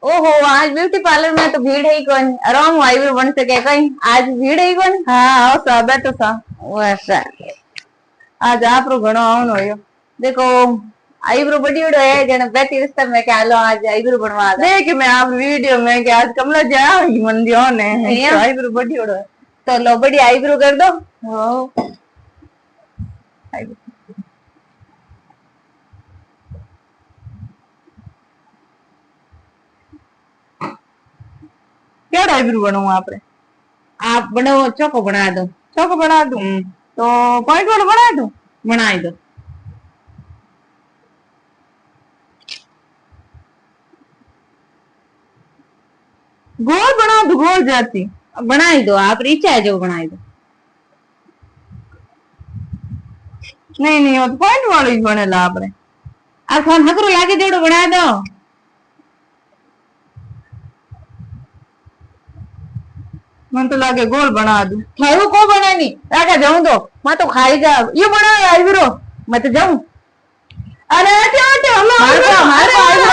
ओहो आज beauty parlour में तो भीड़ ही कौन आराम आईब्रो बन सके कहीं आज भीड़ ही कौन हाँ आओ सा बैठो सा वैसा आज आप रो घणो आवनो हो देखो आईब्रो बड़ी उड़ो है जने बैठी रिश्ता में क्या लो आज आईब्रो बनवा दे देख मैं आप वीडियो में कि आज कमला जाएगी मन दियो ने आईब्रो बड़ी उड़ो है तो लो बड़ी आईब्रो कर दो हो क्या आईब्रो बनवा आपने आप बनाओ चौको बना दो चौको बना दूं तो पॉइंट वाला बना दूं बनाई दो गोल बना दो गोल जाती बनाई दो आप इच्छा है जो बनाई दो नहीं नहीं वो तो पॉइंट वाली ही बनेला आपने आप फोन हकरो लागे जोड़ो बना दो मन तो लागे गोल बना दूं थारू को बनानी राखा जाऊं दो मैं तो खाई जा ये बना आईब्रो मैं तो जाऊं अरे हटो हटो मारो आईब्रो